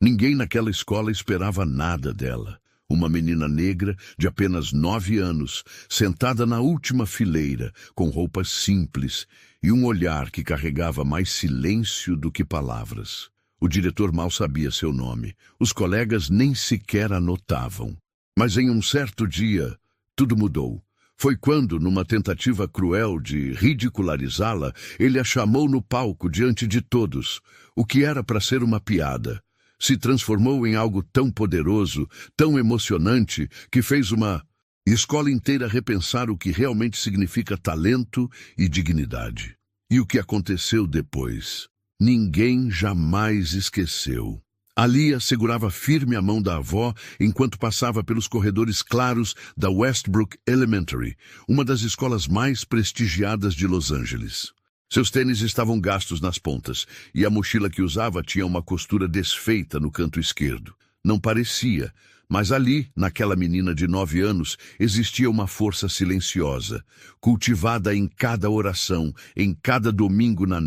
Ninguém naquela escola esperava nada dela. Uma menina negra de apenas 9 anos, sentada na última fileira, com roupas simples e um olhar que carregava mais silêncio do que palavras. O diretor mal sabia seu nome. Os colegas nem sequer a notavam. Mas em um certo dia, tudo mudou. Foi quando, numa tentativa cruel de ridicularizá-la, ele a chamou no palco diante de todos. O que era para ser uma piada se transformou em algo tão poderoso, tão emocionante, que fez uma escola inteira repensar o que realmente significa talento e dignidade. E o que aconteceu depois? Ninguém jamais esqueceu. Alia segurava firme a mão da avó enquanto passava pelos corredores claros da Westbrook Elementary, uma das escolas mais prestigiadas de Los Angeles. Seus tênis estavam gastos nas pontas, e a mochila que usava tinha uma costura desfeita no canto esquerdo. Não parecia, mas ali, naquela menina de 9 anos, existia uma força silenciosa, cultivada em cada oração, em cada domingo na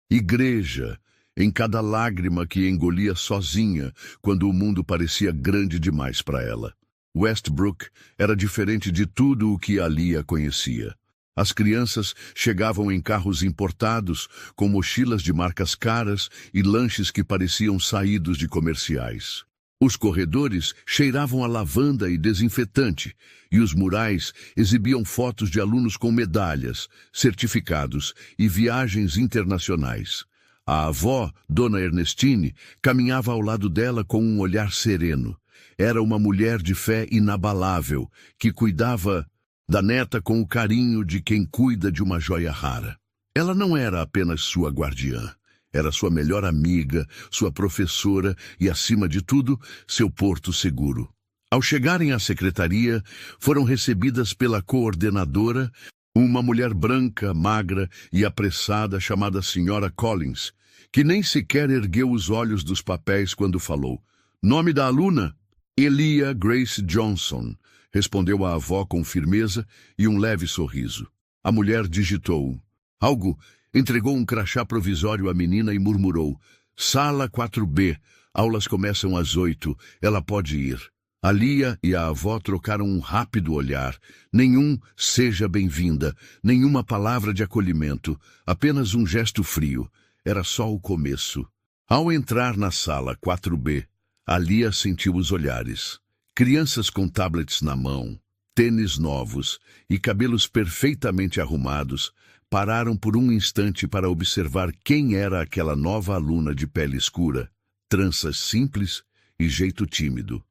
igreja, em cada lágrima que engolia sozinha quando o mundo parecia grande demais para ela. Westbrook era diferente de tudo o que Alia conhecia. As crianças chegavam em carros importados, com mochilas de marcas caras e lanches que pareciam saídos de comerciais. Os corredores cheiravam a lavanda e desinfetante, e os murais exibiam fotos de alunos com medalhas, certificados e viagens internacionais. A avó, Dona Ernestine, caminhava ao lado dela com um olhar sereno. Era uma mulher de fé inabalável, que cuidava da neta com o carinho de quem cuida de uma joia rara. Ela não era apenas sua guardiã. Era sua melhor amiga, sua professora e, acima de tudo, seu porto seguro. Ao chegarem à secretaria, foram recebidas pela coordenadora, uma mulher branca, magra e apressada chamada Sra. Collins, que nem sequer ergueu os olhos dos papéis quando falou. Nome da aluna? Elia Grace Johnson, respondeu a avó com firmeza e um leve sorriso. A mulher digitou algo, entregou um crachá provisório à menina e murmurou: Sala 4B, aulas começam às 8, ela pode ir. Alia e a avó trocaram um rápido olhar. Nenhum seja bem-vinda, nenhuma palavra de acolhimento, apenas um gesto frio. Era só o começo. Ao entrar na sala 4B, Alia sentiu os olhares. Crianças com tablets na mão, tênis novos e cabelos perfeitamente arrumados pararam por um instante para observar quem era aquela nova aluna de pele escura, tranças simples e jeito tímido.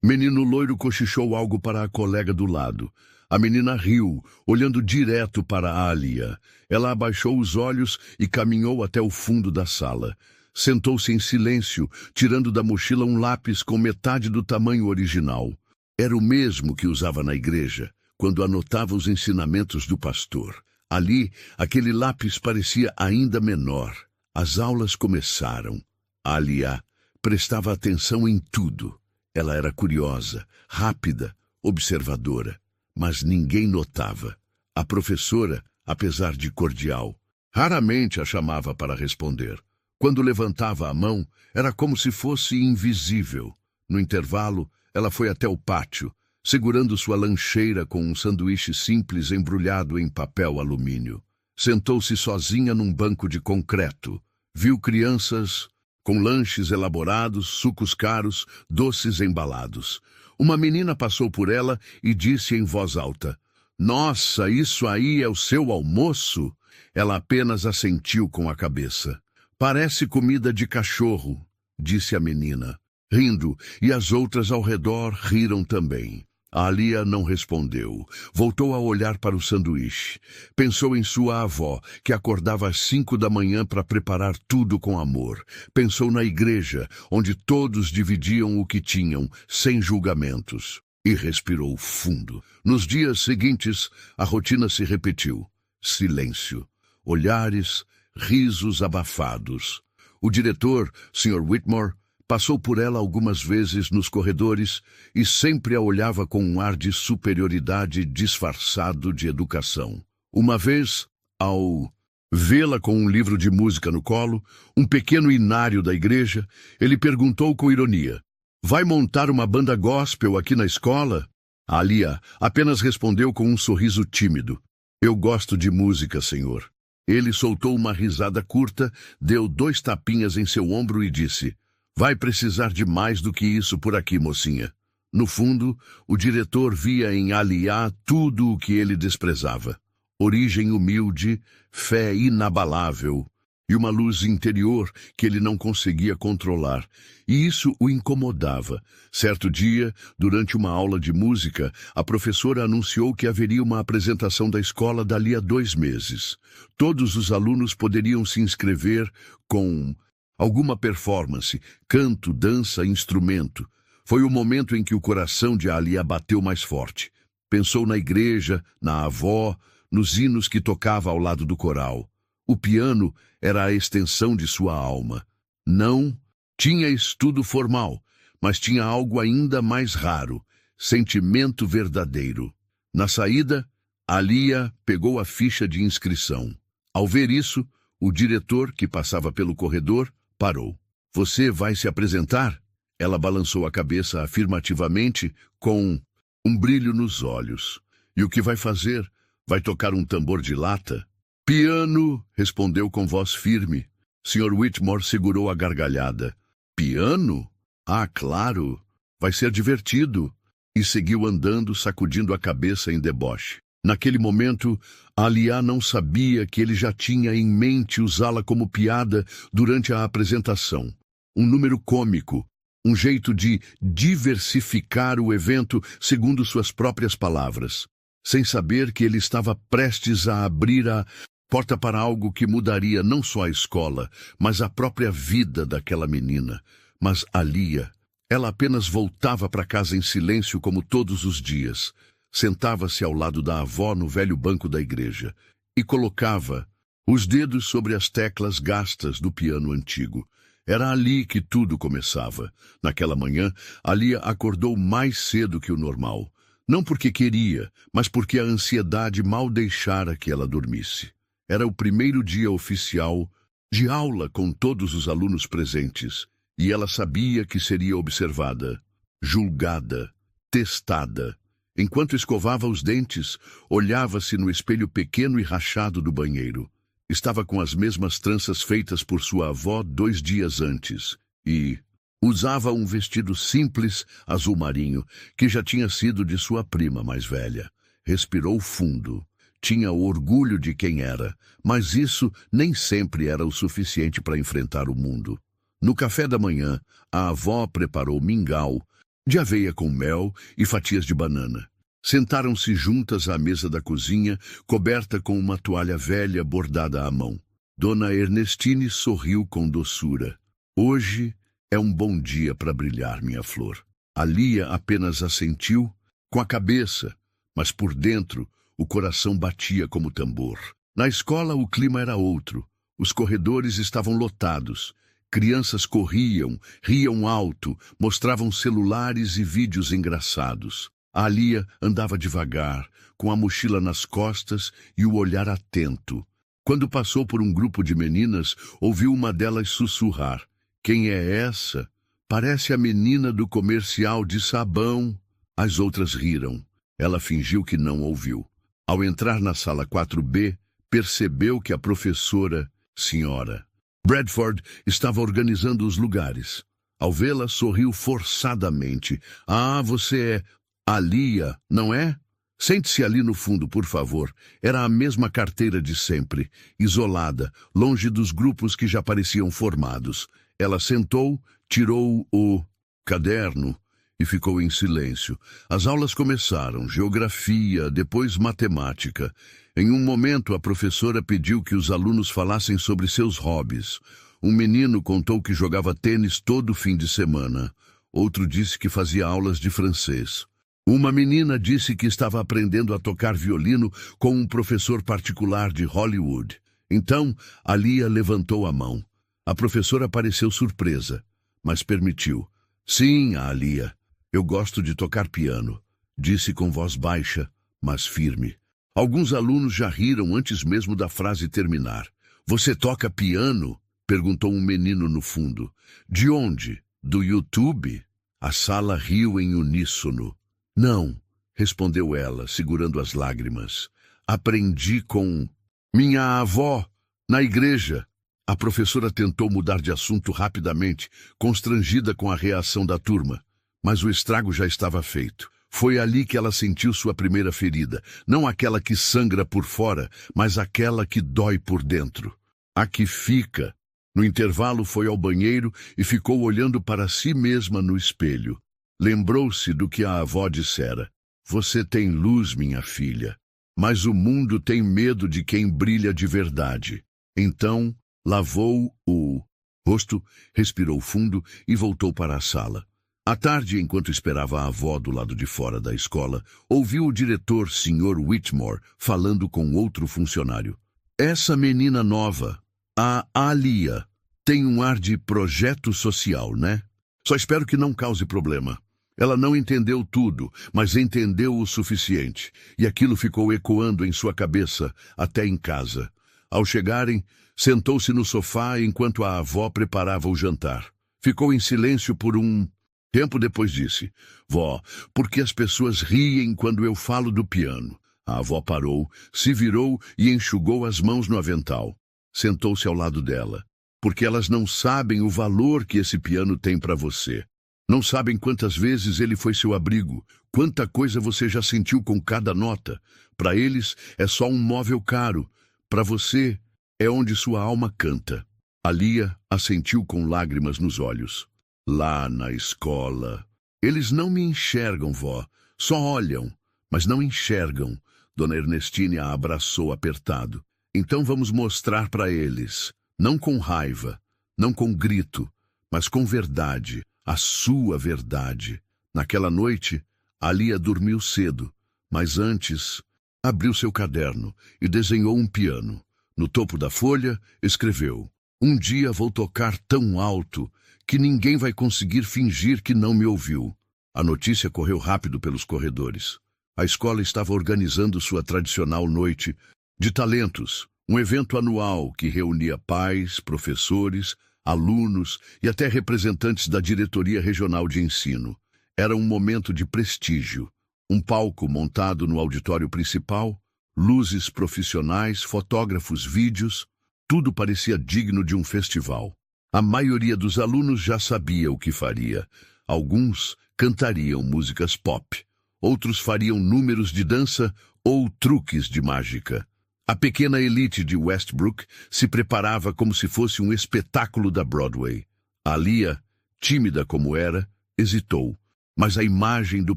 Menino loiro cochichou algo para a colega do lado. A menina riu, olhando direto para Alia. Ela abaixou os olhos e caminhou até o fundo da sala. Sentou-se em silêncio, tirando da mochila um lápis com metade do tamanho original. Era o mesmo que usava na igreja, quando anotava os ensinamentos do pastor. Ali, aquele lápis parecia ainda menor. As aulas começaram. Alia prestava atenção em tudo. Ela era curiosa, rápida, observadora, mas ninguém notava. A professora, apesar de cordial, raramente a chamava para responder. Quando levantava a mão, era como se fosse invisível. No intervalo, ela foi até o pátio, segurando sua lancheira com um sanduíche simples embrulhado em papel alumínio. Sentou-se sozinha num banco de concreto. Viu crianças com lanches elaborados, sucos caros, doces embalados. Uma menina passou por ela e disse em voz alta: Nossa, isso aí é o seu almoço? Ela apenas assentiu com a cabeça. Parece comida de cachorro, disse a menina, rindo, e as outras ao redor riram também. A Alia não respondeu. Voltou a olhar para o sanduíche. Pensou em sua avó, que acordava às 5 da manhã para preparar tudo com amor. Pensou na igreja, onde todos dividiam o que tinham, sem julgamentos. E respirou fundo. Nos dias seguintes, a rotina se repetiu. Silêncio. Olhares, risos abafados. O diretor, Sr. Whitmore, passou por ela algumas vezes nos corredores e sempre a olhava com um ar de superioridade disfarçado de educação. Uma vez, ao vê-la com um livro de música no colo, um pequeno inário da igreja, ele perguntou com ironia: "Vai montar uma banda gospel aqui na escola?" Alia apenas respondeu com um sorriso tímido: "Eu gosto de música, senhor." Ele soltou uma risada curta, deu 2 tapinhas em seu ombro e disse: "Vai precisar de mais do que isso por aqui, mocinha." No fundo, o diretor via em Alia tudo o que ele desprezava: origem humilde, fé inabalável e uma luz interior que ele não conseguia controlar. E isso o incomodava. Certo dia, durante uma aula de música, a professora anunciou que haveria uma apresentação da escola dali a 2 meses. Todos os alunos poderiam se inscrever com alguma performance, canto, dança, instrumento. Foi o momento em que o coração de Alia bateu mais forte. Pensou na igreja, na avó, nos hinos que tocava ao lado do coral. O piano era a extensão de sua alma. Não tinha estudo formal, mas tinha algo ainda mais raro: sentimento verdadeiro. Na saída, Alia pegou a ficha de inscrição. Ao ver isso, o diretor, que passava pelo corredor, parou. "Você vai se apresentar?" Ela balançou a cabeça afirmativamente, com um brilho nos olhos. "E o que vai fazer? Vai tocar um tambor de lata?" "Piano", respondeu com voz firme. Sr. Whitmore segurou a gargalhada. "Piano? Ah, claro. Vai ser divertido." E seguiu andando, sacudindo a cabeça em deboche. Naquele momento, Alia não sabia que ele já tinha em mente usá-la como piada durante a apresentação. Um número cômico, um jeito de diversificar o evento segundo suas próprias palavras, sem saber que ele estava prestes a abrir a porta para algo que mudaria não só a escola, mas a própria vida daquela menina. Mas Alia, ela apenas voltava para casa em silêncio como todos os dias. Sentava-se ao lado da avó no velho banco da igreja e colocava os dedos sobre as teclas gastas do piano antigo. Era ali que tudo começava. Naquela manhã, Alia acordou mais cedo que o normal. Não porque queria, mas porque a ansiedade mal deixara que ela dormisse. Era o primeiro dia oficial de aula com todos os alunos presentes, e ela sabia que seria observada, julgada, testada. Enquanto escovava os dentes, olhava-se no espelho pequeno e rachado do banheiro. Estava com as mesmas tranças feitas por sua avó 2 dias antes, e usava um vestido simples, azul marinho, que já tinha sido de sua prima mais velha. Respirou fundo. Tinha orgulho de quem era, mas isso nem sempre era o suficiente para enfrentar o mundo. No café da manhã, a avó preparou mingau, de aveia com mel e fatias de banana. Sentaram-se juntas à mesa da cozinha, coberta com uma toalha velha bordada à mão. Dona Ernestine sorriu com doçura. "Hoje é um bom dia para brilhar, minha flor." Alia apenas assentiu, com a cabeça, mas por dentro o coração batia como tambor. Na escola o clima era outro. Os corredores estavam lotados. Crianças corriam, riam alto, mostravam celulares e vídeos engraçados. Alia andava devagar, com a mochila nas costas e o olhar atento. Quando passou por um grupo de meninas, ouviu uma delas sussurrar: "Quem é essa? Parece a menina do comercial de sabão." As outras riram. Ela fingiu que não ouviu. Ao entrar na sala 4B, percebeu que a professora, Sra. Bradford, estava organizando os lugares. Ao vê-la, sorriu forçadamente. "Ah, você é Alia, não é? Sente-se ali no fundo, por favor." Era a mesma carteira de sempre, isolada, longe dos grupos que já pareciam formados. Ela sentou, tirou o caderno e ficou em silêncio. As aulas começaram, geografia, depois matemática. Em um momento, a professora pediu que os alunos falassem sobre seus hobbies. Um menino contou que jogava tênis todo fim de semana. Outro disse que fazia aulas de francês. Uma menina disse que estava aprendendo a tocar violino com um professor particular de Hollywood. Então, Alia levantou a mão. A professora pareceu surpresa, mas permitiu. "Sim, Alia, eu gosto de tocar piano", disse com voz baixa, mas firme. Alguns alunos já riram antes mesmo da frase terminar. Você toca piano? Perguntou um menino no fundo. De onde? Do YouTube? A sala riu em uníssono. Não, respondeu ela, segurando as lágrimas. Aprendi com minha avó, na igreja. A professora tentou mudar de assunto rapidamente, constrangida com a reação da turma. Mas o estrago já estava feito. Foi ali que ela sentiu sua primeira ferida. Não aquela que sangra por fora, mas aquela que dói por dentro. A que fica. No intervalo foi ao banheiro e ficou olhando para si mesma no espelho. Lembrou-se do que a avó dissera. Você tem luz, minha filha. Mas o mundo tem medo de quem brilha de verdade. Então, lavou o rosto, respirou fundo e voltou para a sala. À tarde, enquanto esperava a avó do lado de fora da escola, ouviu o diretor, Sr. Whitmore, falando com outro funcionário. Essa menina nova, a Alia, tem um ar de projeto social, né? Só espero que não cause problema. Ela não entendeu tudo, mas entendeu o suficiente, e aquilo ficou ecoando em sua cabeça até em casa. Ao chegarem, sentou-se no sofá enquanto a avó preparava o jantar. Ficou em silêncio por um tempo, depois disse, Vó, por que as pessoas riem quando eu falo do piano? A avó parou, se virou e enxugou as mãos no avental. Sentou-se ao lado dela. Porque elas não sabem o valor que esse piano tem para você. Não sabem quantas vezes ele foi seu abrigo, quanta coisa você já sentiu com cada nota. Para eles é só um móvel caro. Para você é onde sua alma canta. Alia assentiu com lágrimas nos olhos. Lá na escola. Eles não me enxergam, vó. Só olham, mas não enxergam. Dona Ernestina a abraçou apertado. Então vamos mostrar para eles. Não com raiva, não com grito, mas com verdade, a sua verdade. Naquela noite, Alia dormiu cedo, mas antes abriu seu caderno e desenhou um piano. No topo da folha, escreveu, Um dia vou tocar tão alto que ninguém vai conseguir fingir que não me ouviu. A notícia correu rápido pelos corredores. A escola estava organizando sua tradicional noite de talentos, um evento anual que reunia pais, professores, alunos e até representantes da diretoria regional de ensino. Era um momento de prestígio. Um palco montado no auditório principal, luzes profissionais, fotógrafos, vídeos, tudo parecia digno de um festival. A maioria dos alunos já sabia o que faria. Alguns cantariam músicas pop, outros fariam números de dança ou truques de mágica. A pequena elite de Westbrook se preparava como se fosse um espetáculo da Broadway. Alia, tímida como era, hesitou. Mas a imagem do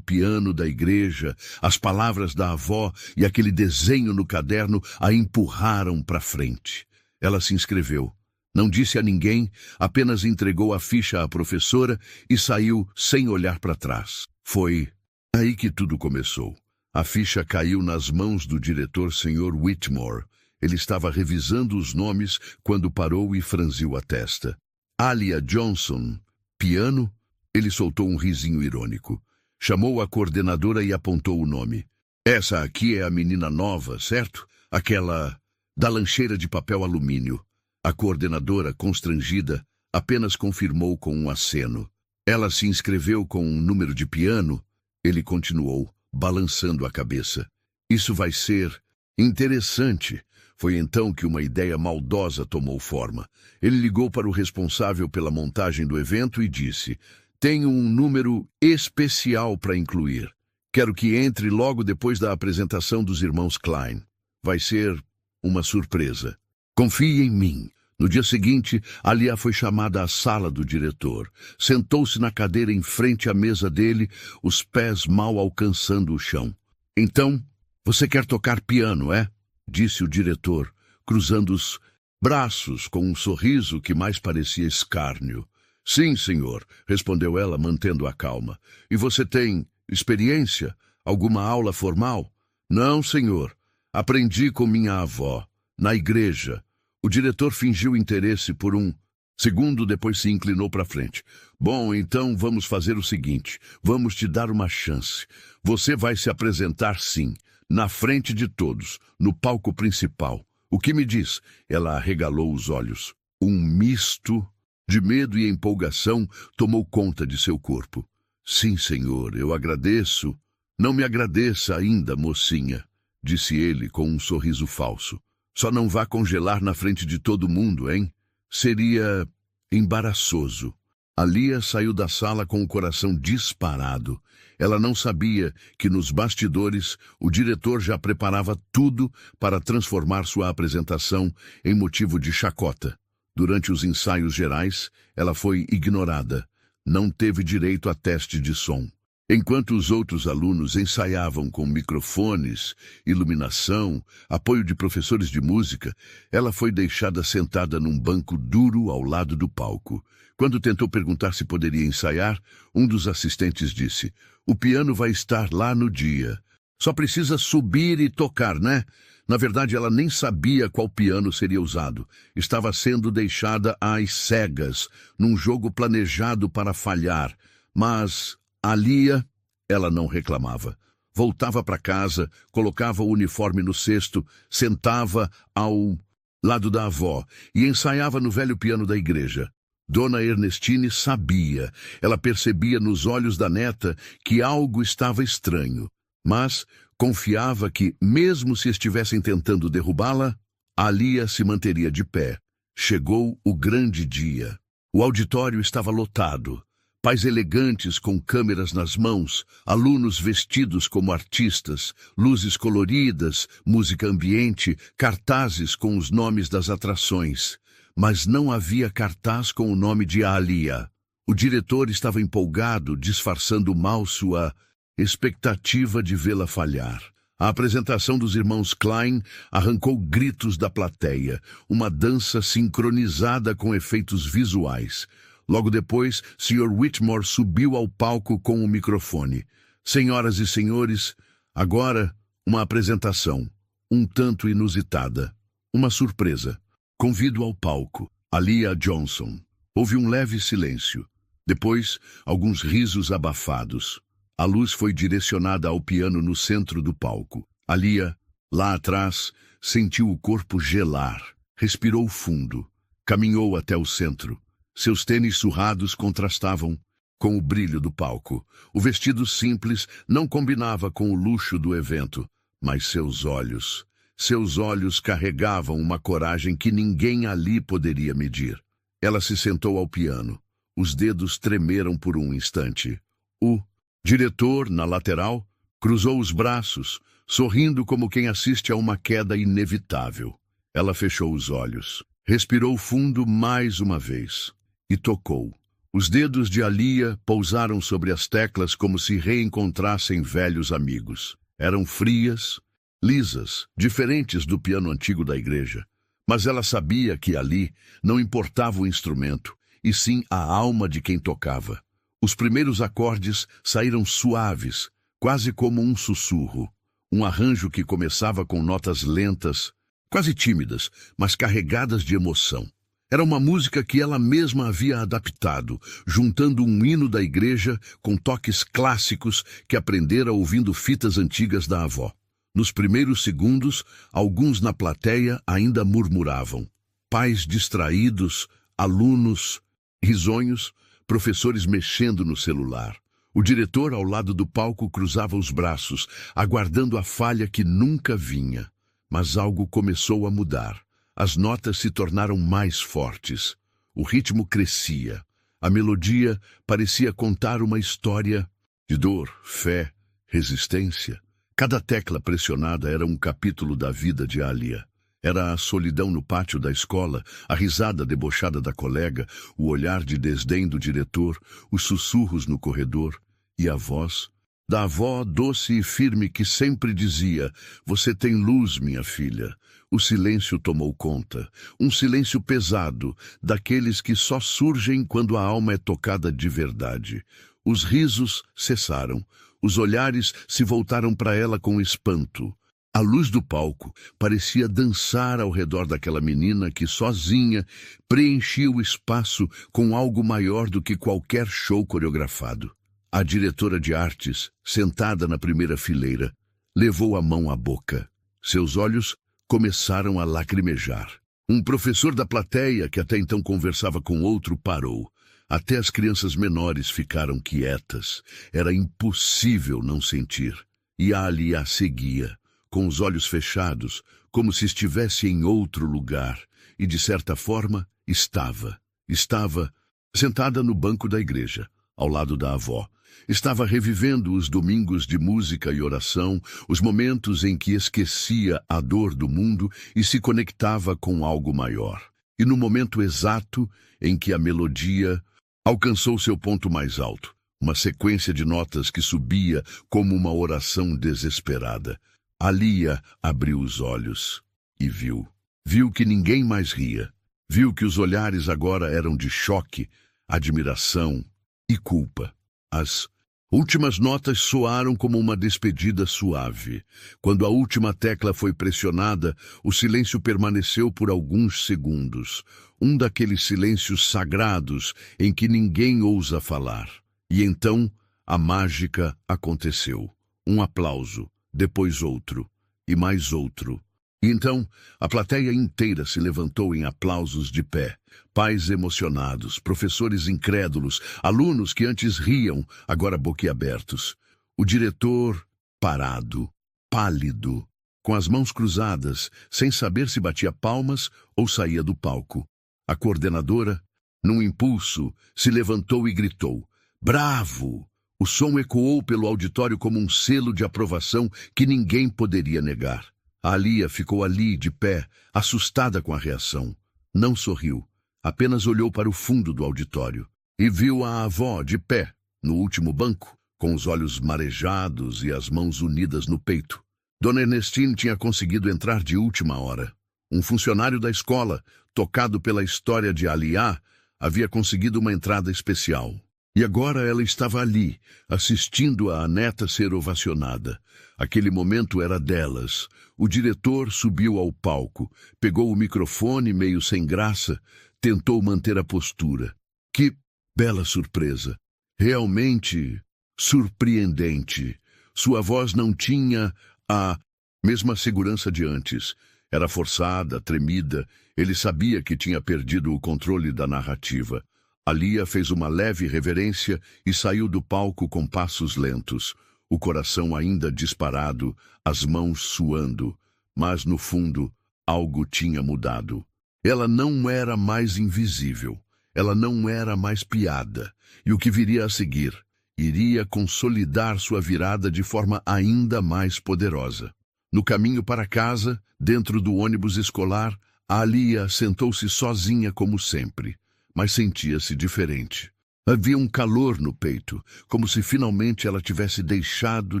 piano da igreja, as palavras da avó e aquele desenho no caderno a empurraram para frente. Ela se inscreveu. Não disse a ninguém, apenas entregou a ficha à professora e saiu sem olhar para trás. Foi aí que tudo começou. A ficha caiu nas mãos do diretor Sr. Whitmore. Ele estava revisando os nomes quando parou e franziu a testa. Alia Johnson, piano? Ele soltou um risinho irônico. Chamou a coordenadora e apontou o nome. Essa aqui é a menina nova, certo? Aquela da lancheira de papel alumínio. A coordenadora, constrangida, apenas confirmou com um aceno. Ela se inscreveu com um número de piano. Ele continuou, balançando a cabeça. Isso vai ser interessante. Foi então que uma ideia maldosa tomou forma. Ele ligou para o responsável pela montagem do evento e disse, tenho um número especial para incluir. Quero que entre logo depois da apresentação dos irmãos Klein. Vai ser uma surpresa. Confie em mim. No dia seguinte, Alia foi chamada à sala do diretor. Sentou-se na cadeira em frente à mesa dele, os pés mal alcançando o chão. Então, você quer tocar piano, é? Disse o diretor, cruzando os braços com um sorriso que mais parecia escárnio. Sim, senhor, respondeu ela, mantendo a calma. E você tem experiência? Alguma aula formal? Não, senhor. Aprendi com minha avó, na igreja. O diretor fingiu interesse por um segundo, depois se inclinou para frente. Bom, então vamos fazer o seguinte. Vamos te dar uma chance. Você vai se apresentar, sim, na frente de todos, no palco principal. O que me diz? Ela arregalou os olhos. Um misto de medo e empolgação tomou conta de seu corpo. Sim, senhor, eu agradeço. Não me agradeça ainda, mocinha, disse ele com um sorriso falso. Só não vá congelar na frente de todo mundo, hein? Seria embaraçoso. Alia saiu da sala com o coração disparado. Ela não sabia que nos bastidores o diretor já preparava tudo para transformar sua apresentação em motivo de chacota. Durante os ensaios gerais, ela foi ignorada. Não teve direito a teste de som. Enquanto os outros alunos ensaiavam com microfones, iluminação, apoio de professores de música, ela foi deixada sentada num banco duro ao lado do palco. Quando tentou perguntar se poderia ensaiar, um dos assistentes disse: "O piano vai estar lá no dia. Só precisa subir e tocar, né?" Na verdade, ela nem sabia qual piano seria usado. Estava sendo deixada às cegas, num jogo planejado para falhar. Mas Alia, ela não reclamava. Voltava para casa, colocava o uniforme no cesto, sentava ao lado da avó e ensaiava no velho piano da igreja. Dona Ernestine sabia. Ela percebia nos olhos da neta que algo estava estranho. Mas confiava que, mesmo se estivessem tentando derrubá-la, Alia se manteria de pé. Chegou o grande dia. O auditório estava lotado. Pais elegantes com câmeras nas mãos, alunos vestidos como artistas, luzes coloridas, música ambiente, cartazes com os nomes das atrações. Mas não havia cartaz com o nome de Alia. O diretor estava empolgado, disfarçando mal sua expectativa de vê-la falhar. A apresentação dos irmãos Klein arrancou gritos da plateia, uma dança sincronizada com efeitos visuais. Logo depois, Sr. Whitmore subiu ao palco com o microfone. Senhoras e senhores, agora uma apresentação, um tanto inusitada. Uma surpresa. Convido ao palco Alia Johnson. Houve um leve silêncio. Depois, alguns risos abafados. A luz foi direcionada ao piano no centro do palco. Alia, lá atrás, sentiu o corpo gelar. Respirou fundo. Caminhou até o centro. Seus tênis surrados contrastavam com o brilho do palco. O vestido simples não combinava com o luxo do evento, mas seus olhos carregavam uma coragem que ninguém ali poderia medir. Ela se sentou ao piano. Os dedos tremeram por um instante. O diretor, na lateral, cruzou os braços, sorrindo como quem assiste a uma queda inevitável. Ela fechou os olhos, respirou fundo mais uma vez e tocou. Os dedos de Alia pousaram sobre as teclas como se reencontrassem velhos amigos. Eram frias, lisas, diferentes do piano antigo da igreja. Mas ela sabia que ali não importava o instrumento, e sim a alma de quem tocava. Os primeiros acordes saíram suaves, quase como um sussurro. Um arranjo que começava com notas lentas, quase tímidas, mas carregadas de emoção. Era uma música que ela mesma havia adaptado, juntando um hino da igreja com toques clássicos que aprendera ouvindo fitas antigas da avó. Nos primeiros segundos, alguns na plateia ainda murmuravam. Pais distraídos, alunos risonhos, professores mexendo no celular. O diretor, ao lado do palco, cruzava os braços, aguardando a falha que nunca vinha. Mas algo começou a mudar. As notas se tornaram mais fortes. O ritmo crescia. A melodia parecia contar uma história de dor, fé, resistência. Cada tecla pressionada era um capítulo da vida de Alia. Era a solidão no pátio da escola, a risada debochada da colega, o olhar de desdém do diretor, os sussurros no corredor e a voz da avó doce e firme que sempre dizia: "Você tem luz, minha filha." O silêncio tomou conta, um silêncio pesado, daqueles que só surgem quando a alma é tocada de verdade. Os risos cessaram, os olhares se voltaram para ela com espanto. A luz do palco parecia dançar ao redor daquela menina que, sozinha, preenchia o espaço com algo maior do que qualquer show coreografado. A diretora de artes, sentada na primeira fileira, levou a mão à boca. Seus olhos começaram a lacrimejar. Um professor da plateia, que até então conversava com outro, parou. Até as crianças menores ficaram quietas. Era impossível não sentir. E a Alia seguia, com os olhos fechados, como se estivesse em outro lugar. E, de certa forma, estava sentada no banco da igreja, ao lado da avó. Estava revivendo os domingos de música e oração, os momentos em que esquecia a dor do mundo e se conectava com algo maior. E no momento exato em que a melodia alcançou seu ponto mais alto, uma sequência de notas que subia como uma oração desesperada, Alia abriu os olhos e viu. Viu que ninguém mais ria. Viu que os olhares agora eram de choque, admiração e culpa. As últimas notas soaram como uma despedida suave. Quando a última tecla foi pressionada, o silêncio permaneceu por alguns segundos. Um daqueles silêncios sagrados em que ninguém ousa falar. E então a mágica aconteceu. Um aplauso, depois outro, e mais outro. E então, a plateia inteira se levantou em aplausos de pé. Pais emocionados, professores incrédulos, alunos que antes riam, agora boquiabertos. O diretor, parado, pálido, com as mãos cruzadas, sem saber se batia palmas ou saía do palco. A coordenadora, num impulso, se levantou e gritou: "Bravo!" O som ecoou pelo auditório como um selo de aprovação que ninguém poderia negar. A Alia ficou ali, de pé, assustada com a reação. Não sorriu, apenas olhou para o fundo do auditório e viu a avó de pé, no último banco, com os olhos marejados e as mãos unidas no peito. Dona Ernestine tinha conseguido entrar de última hora. Um funcionário da escola, tocado pela história de Alia, havia conseguido uma entrada especial. E agora ela estava ali, assistindo a neta ser ovacionada. Aquele momento era delas. O diretor subiu ao palco, pegou o microfone meio sem graça, tentou manter a postura. Que bela surpresa! Realmente surpreendente. Sua voz não tinha a mesma segurança de antes. Era forçada, tremida. Ele sabia que tinha perdido o controle da narrativa. Alia fez uma leve reverência e saiu do palco com passos lentos, o coração ainda disparado, as mãos suando. Mas, no fundo, algo tinha mudado. Ela não era mais invisível. Ela não era mais piada. E o que viria a seguir iria consolidar sua virada de forma ainda mais poderosa. No caminho para casa, dentro do ônibus escolar, Alia sentou-se sozinha como sempre. Mas sentia-se diferente. Havia um calor no peito, como se finalmente ela tivesse deixado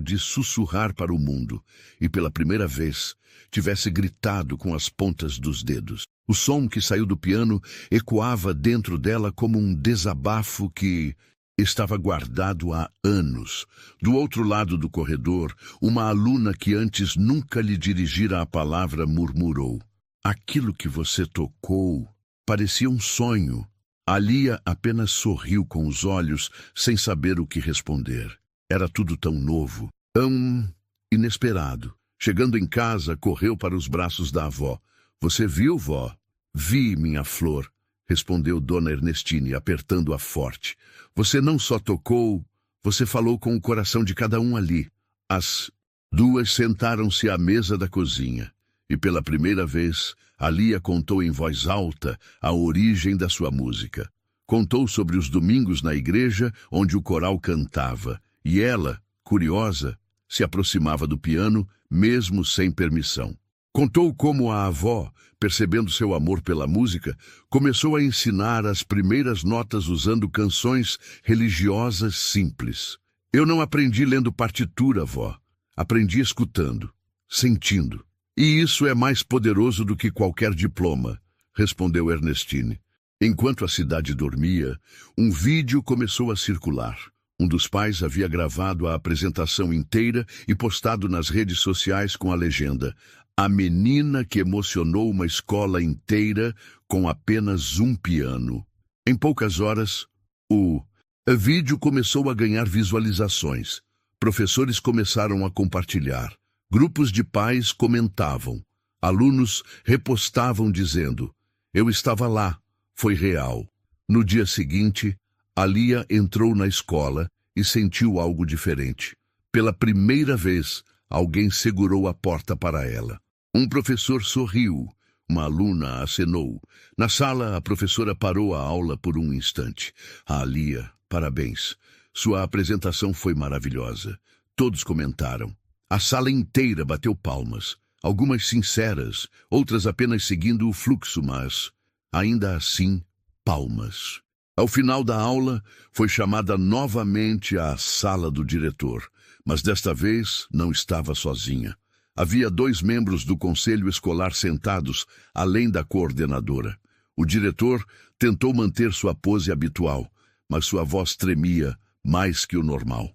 de sussurrar para o mundo e, pela primeira vez, tivesse gritado com as pontas dos dedos. O som que saiu do piano ecoava dentro dela como um desabafo que estava guardado há anos. Do outro lado do corredor, uma aluna que antes nunca lhe dirigira a palavra murmurou: "Aquilo que você tocou parecia um sonho." Alia apenas sorriu com os olhos, sem saber o que responder. Era tudo tão novo, tão inesperado. Chegando em casa, correu para os braços da avó. "Você viu, vó?" "Vi, minha flor", respondeu Dona Ernestine, apertando-a forte. "Você não só tocou, você falou com o coração de cada um ali." As duas sentaram-se à mesa da cozinha. E pela primeira vez, Alia contou em voz alta a origem da sua música. Contou sobre os domingos na igreja onde o coral cantava, e ela, curiosa, se aproximava do piano, mesmo sem permissão. Contou como a avó, percebendo seu amor pela música, começou a ensinar as primeiras notas usando canções religiosas simples. "Eu não aprendi lendo partitura, vó. Aprendi escutando, sentindo. E isso é mais poderoso do que qualquer diploma", respondeu Ernestine. Enquanto a cidade dormia, um vídeo começou a circular. Um dos pais havia gravado a apresentação inteira e postado nas redes sociais com a legenda: "A menina que emocionou uma escola inteira com apenas um piano." Em poucas horas, o vídeo começou a ganhar visualizações. Professores começaram a compartilhar. Grupos de pais comentavam. Alunos repostavam dizendo: eu estava lá, foi real. No dia seguinte, Alia entrou na escola e sentiu algo diferente. Pela primeira vez, alguém segurou a porta para ela. Um professor sorriu. Uma aluna acenou. Na sala, a professora parou a aula por um instante. Alia, parabéns. Sua apresentação foi maravilhosa. Todos comentaram. A sala inteira bateu palmas. Algumas sinceras, outras apenas seguindo o fluxo, mas, ainda assim, palmas. Ao final da aula, foi chamada novamente à sala do diretor, mas desta vez não estava sozinha. Havia 2 membros do conselho escolar sentados, além da coordenadora. O diretor tentou manter sua pose habitual, mas sua voz tremia mais que o normal.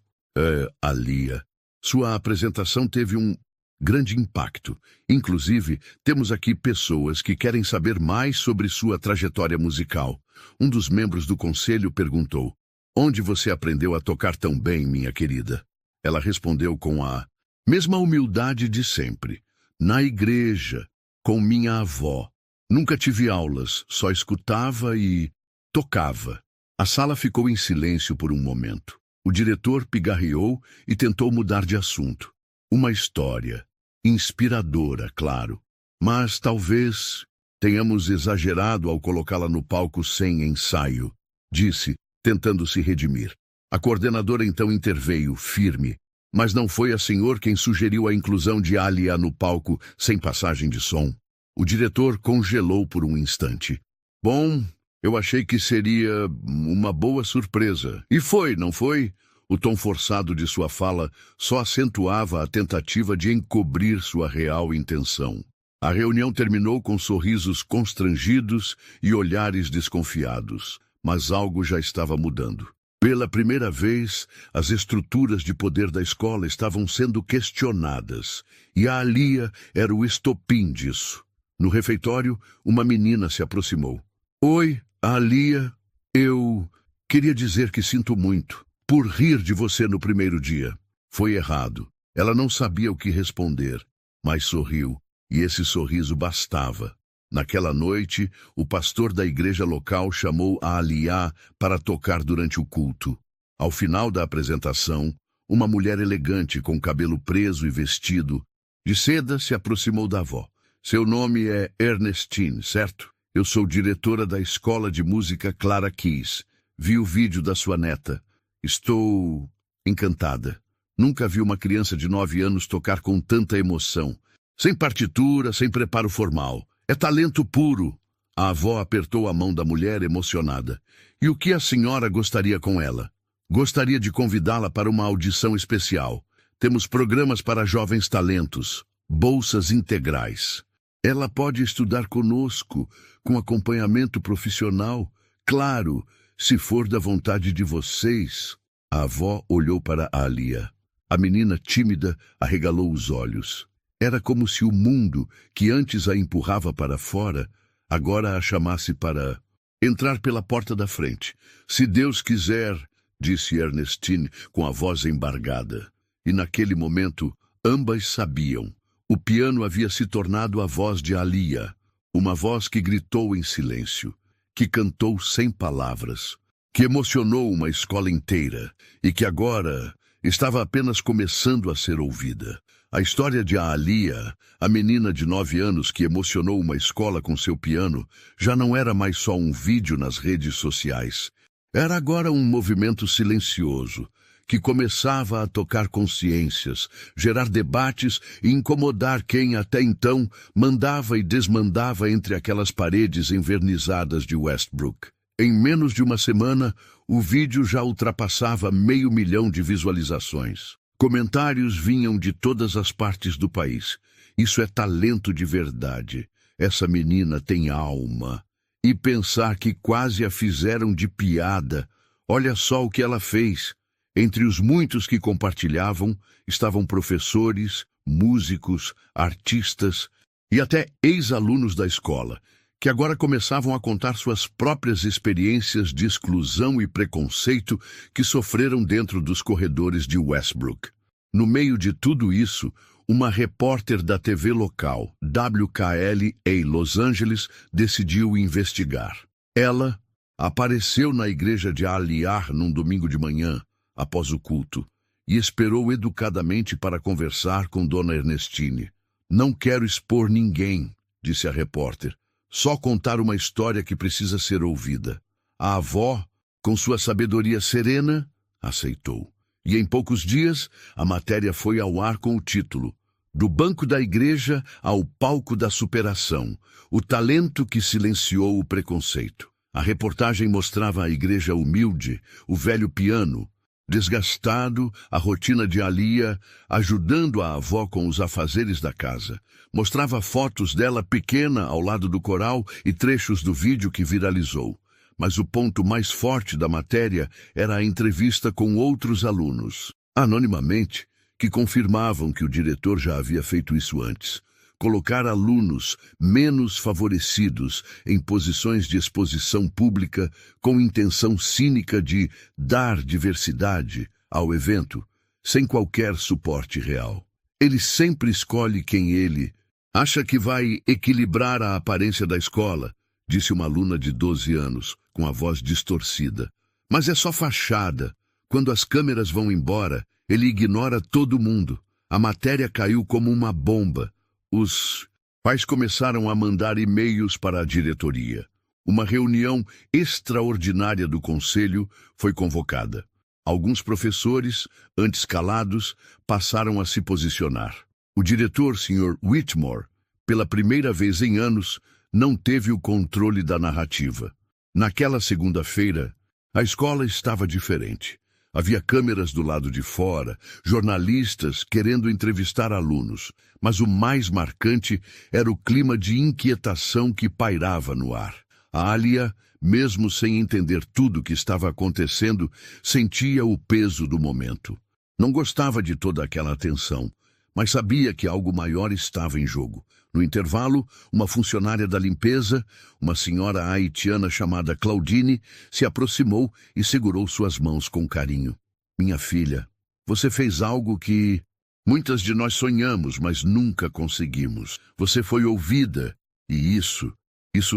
Alia. Sua apresentação teve um grande impacto. Inclusive, temos aqui pessoas que querem saber mais sobre sua trajetória musical. Um dos membros do conselho perguntou: onde você aprendeu a tocar tão bem, minha querida? Ela respondeu com a mesma humildade de sempre. Na igreja, com minha avó. Nunca tive aulas, só escutava e tocava. A sala ficou em silêncio por um momento. O diretor pigarreou e tentou mudar de assunto. Uma história, inspiradora, claro, mas talvez tenhamos exagerado ao colocá-la no palco sem ensaio, disse, tentando se redimir. A coordenadora então interveio, firme, mas não foi a senhor quem sugeriu a inclusão de Alia no palco sem passagem de som. O diretor congelou por um instante. Bom, eu achei que seria uma boa surpresa. E foi, não foi? O tom forçado de sua fala só acentuava a tentativa de encobrir sua real intenção. A reunião terminou com sorrisos constrangidos e olhares desconfiados, mas algo já estava mudando. Pela primeira vez, as estruturas de poder da escola estavam sendo questionadas, e a Alia era o estopim disso. No refeitório, uma menina se aproximou. Oi, Alia, eu queria dizer que sinto muito por rir de você no primeiro dia. Foi errado. Ela não sabia o que responder, mas sorriu, e esse sorriso bastava. Naquela noite, o pastor da igreja local chamou a Alia para tocar durante o culto. Ao final da apresentação, uma mulher elegante com cabelo preso e vestido de seda se aproximou da avó. Seu nome é Ernestine, certo? Eu sou diretora da escola de música Clara Keys. Vi o vídeo da sua neta. Estou encantada. Nunca vi uma criança de 9 anos tocar com tanta emoção. Sem partitura, sem preparo formal. É talento puro. A avó apertou a mão da mulher emocionada. E o que a senhora gostaria com ela? Gostaria de convidá-la para uma audição especial. Temos programas para jovens talentos, bolsas integrais. Ela pode estudar conosco, com acompanhamento profissional. Claro, se for da vontade de vocês. A avó olhou para Alia. A menina tímida arregalou os olhos. Era como se o mundo, que antes a empurrava para fora, agora a chamasse para entrar pela porta da frente. Se Deus quiser, disse Ernestine com a voz embargada. E naquele momento, ambas sabiam. O piano havia se tornado a voz de Alia, uma voz que gritou em silêncio, que cantou sem palavras, que emocionou uma escola inteira e que agora estava apenas começando a ser ouvida. A história de Alia, a menina de 9 anos que emocionou uma escola com seu piano, já não era mais só um vídeo nas redes sociais. Era agora um movimento silencioso, que começava a tocar consciências, gerar debates e incomodar quem até então mandava e desmandava entre aquelas paredes envernizadas de Westbrook. Em menos de uma semana, o vídeo já ultrapassava 500 mil de visualizações. Comentários vinham de todas as partes do país. Isso é talento de verdade. Essa menina tem alma. E pensar que quase a fizeram de piada. Olha só o que ela fez. Entre os muitos que compartilhavam, estavam professores, músicos, artistas e até ex-alunos da escola, que agora começavam a contar suas próprias experiências de exclusão e preconceito que sofreram dentro dos corredores de Westbrook. No meio de tudo isso, uma repórter da TV local, WKLA Los Angeles, decidiu investigar. Ela apareceu na igreja de Aliyah num domingo de manhã, após o culto, e esperou educadamente para conversar com Dona Ernestine. Não quero expor ninguém, disse a repórter. Só contar uma história que precisa ser ouvida. A avó, com sua sabedoria serena, aceitou. E em poucos dias, a matéria foi ao ar com o título Do banco da igreja ao palco da superação, o talento que silenciou o preconceito. A reportagem mostrava a igreja humilde, o velho piano, desgastado, a rotina de Alia, ajudando a avó com os afazeres da casa. Mostrava fotos dela pequena ao lado do coral e trechos do vídeo que viralizou. Mas o ponto mais forte da matéria era a entrevista com outros alunos, anonimamente, que confirmavam que o diretor já havia feito isso antes. Colocar alunos menos favorecidos em posições de exposição pública com intenção cínica de dar diversidade ao evento, sem qualquer suporte real. Ele sempre escolhe quem ele acha que vai equilibrar a aparência da escola, disse uma aluna de 12 anos, com a voz distorcida. Mas é só fachada. Quando as câmeras vão embora, ele ignora todo mundo. A matéria caiu como uma bomba. Os pais começaram a mandar e-mails para a diretoria. Uma reunião extraordinária do conselho foi convocada. Alguns professores, antes calados, passaram a se posicionar. O diretor, Sr. Whitmore, pela primeira vez em anos, não teve o controle da narrativa. Naquela segunda-feira, a escola estava diferente. Havia câmeras do lado de fora, jornalistas querendo entrevistar alunos, mas o mais marcante era o clima de inquietação que pairava no ar. A Alia, mesmo sem entender tudo o que estava acontecendo, sentia o peso do momento. Não gostava de toda aquela atenção, mas sabia que algo maior estava em jogo. No intervalo, uma funcionária da limpeza, uma senhora haitiana chamada Claudine, se aproximou e segurou suas mãos com carinho. Minha filha, você fez algo que muitas de nós sonhamos, mas nunca conseguimos. Você foi ouvida, e isso